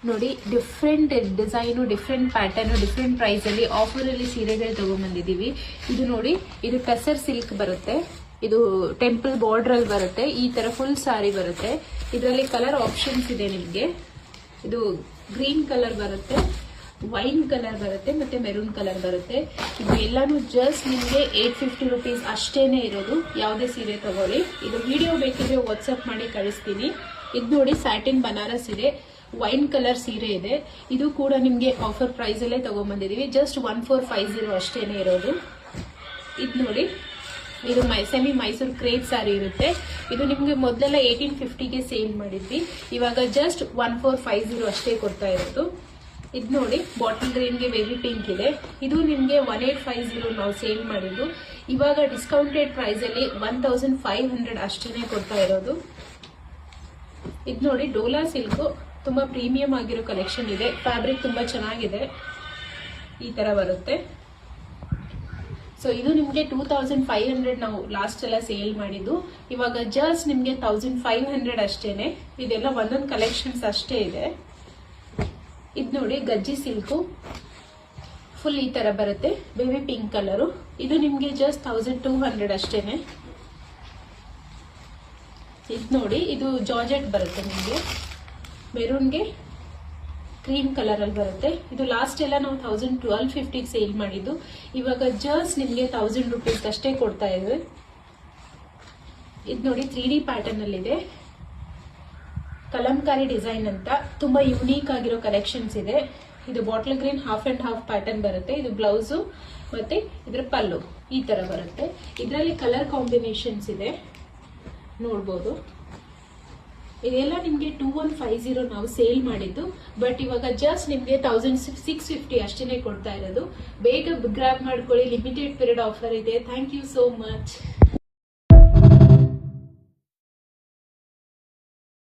ನೋಡಿ, different design, different pattern, different price ಅಲ್ಲಿ offer ಅಲ್ಲಿ ಸೀರೆಗಳು ತಗೊಂಡ್ಬಂದಿದೀವಿ. ಇದು ನೋಡಿ, ಇದು ಟಸರ್ ಸಿಲ್ಕ್ ಬರುತ್ತೆ, ಇದು ಟೆಂಪಲ್ ಬಾರ್ಡರ್ ಅಲ್ಲಿ ಬರುತ್ತೆ. ಈ ತರ ಫುಲ್ ಸಾರಿ ಬರುತ್ತೆ. ಇದರಲ್ಲಿ ಕಲರ್ ಆಪ್ಷನ್ಸ್ ಇದೆ ನಿಮ್ಗೆ. ಇದು ಗ್ರೀನ್ ಕಲರ್ ಬರುತ್ತೆ, ವೈನ್ ಕಲರ್ ಬರುತ್ತೆ, ಮತ್ತೆ ಮೆರೂನ್ ಕಲರ್ ಬರುತ್ತೆ. ಇದು ಎಲ್ಲಾನು ಜಸ್ಟ್ ನಿಮ್ಗೆ 850 ರುಪೀಸ್ ಅಷ್ಟೇನೆ ಇರೋದು. ಯಾವುದೇ ಸೀರೆ ತಗೊಳ್ಳಿ. ಇದು ವಿಡಿಯೋ ಬೇಕಿದ್ರೆ ವಾಟ್ಸ್ಆಪ್ ಮಾಡಿ ಕಳಿಸ್ತೀನಿ. ಇದು ನೋಡಿ, ಸ್ಯಾಟಿನ್ ಬನಾರಸ್ ಇದೆ, ವೈನ್ ಕಲರ್ ಸೀರೆ ಇದೆ. ಇದು ಕೂಡ ನಿಮ್ಗೆ ಆಫರ್ ಪ್ರೈಸ್ ಅಲ್ಲೇ ತಗೊಂಡ್ಬಂದಿದೀವಿ. ಜಸ್ಟ್ 1450 ಅಷ್ಟೇನೆ ಇರೋದು. ಇದು ನೋಡಿ, ಇದು ಸೆಮಿ ಮೈಸೂರು ಕ್ರೇಪ್ ಸಾರಿ ಇರುತ್ತೆ. ಇದು ನಿಮ್ಗೆ ಮೊದಲೆಲ್ಲ 1850ಗೆ ಸೇಲ್ ಮಾಡಿದ್ವಿ. ಇವಾಗ ಜಸ್ಟ್ 1450 ಅಷ್ಟೇ ಕೊಡ್ತಾ ಇರೋದು. ಇದು ನೋಡಿ, ಬಾಟಲ್ ಗ್ರೀನ್ಗೆ ಬೇಬಿ ಪಿಂಕ್ ಇದೆ. ಇದು ನಿಮ್ಗೆ 1850 ನಾವು ಸೇಲ್ ಮಾಡಿದ್ದು. ಇವಾಗ ಡಿಸ್ಕೌಂಟೆಡ್ ಪ್ರೈಸ್ ಅಲ್ಲಿ 1500 ಅಷ್ಟೇನೆ ಕೊಡ್ತಾ ಇರೋದು. ಇದು ನೋಡಿ, ಡೋಲಾ ಸಿಲ್ಕ್, ತುಂಬಾ ಪ್ರೀಮಿಯಂ ಆಗಿರೋ ಕಲೆಕ್ಷನ್ ಇದೆ. ಫ್ಯಾಬ್ರಿಕ್ ತುಂಬಾ ಚೆನ್ನಾಗಿದೆ. ಈ ತರ ಬರುತ್ತೆ. ಸೊ ಇದು ನಿಮ್ಗೆ 2500 ನಾವು ಲಾಸ್ಟ್ ಎಲ್ಲ ಸೇಲ್ ಮಾಡಿದ್ದು. ಇವಾಗ ಜಸ್ಟ್ ನಿಮ್ಗೆ 1500 ಅಷ್ಟೇನೆ. ಇದೆಲ್ಲ ಒಂದೊಂದು ಕಲೆಕ್ಷನ್ಸ್ ಅಷ್ಟೇ ಇದೆ. ಇದು ನೋಡಿ, ಗಜ್ಜಿ ಸಿಲ್ಕು, ಫುಲ್ ಈ ತರ ಬರುತ್ತೆ, ಬೇಬಿ ಪಿಂಕ್ ಕಲರು. ಇದು ನಿಮ್ಗೆ ಜಸ್ಟ್ 1200 ಅಷ್ಟೇನೆ. ಇದು ನೋಡಿ, ಇದು ಜಾರ್ಜೆಟ್ ಬರುತ್ತೆ ನಿಮ್ಗೆ, ಮೆರೂನ್ಗೆ ಕ್ರೀಮ್ ಕಲರ್ ಅಲ್ಲಿ ಬರುತ್ತೆ. ಇದು ಲಾಸ್ಟ್ ಎಲ್ಲ ನಾವು 1250 ಸೇಲ್ ಮಾಡಿದ್ದು. ಇವಾಗ ಜಸ್ಟ್ ನಿಮ್ಗೆ 1000 ರುಪೀಸ್ ಅಷ್ಟೇ ಕೊಡ್ತಾ ಇದ್ವಿ. ಇದು ನೋಡಿ, 3D ಪ್ಯಾಟರ್ನ್ ಅಲ್ಲಿ ಇದೆ, ಕಲಂಕಾರಿ ಡಿಸೈನ್ ಅಂತ. ತುಂಬಾ ಯುನೀಕ್ ಆಗಿರೋ ಕಲೆಕ್ಷನ್ಸ್ ಇದೆ. ಇದು bottle green half and half pattern ಬರುತ್ತೆ. ಇದು ಬ್ಲೌಸು ಮತ್ತೆ ಇದ್ರ ಪಲ್ಲು ಈ ತರ ಬರುತ್ತೆ. ಇದರಲ್ಲಿ ಕಲರ್ ಕಾಂಬಿನೇಷನ್ಸ್ ಇದೆ, ನೋಡ್ಬೋದು. ಇದೆಲ್ಲ ನಿಮ್ಗೆ 2150 ನಾವು ಸೇಲ್ ಮಾಡಿದ್ದು. ಬಟ್ ಇವಾಗ ಜಸ್ಟ್ ನಿಮ್ಗೆ 1650 ಅಷ್ಟೇನೆ ಕೊಡ್ತಾ ಇರೋದು. ಬೇಗ ಗ್ರಾಬ್ ಮಾಡ್ಕೊಳ್ಳಿ, ಲಿಮಿಟೆಡ್ ಪೀರಿಯಡ್ ಆಫರ್ ಇದೆ. Thank you so much.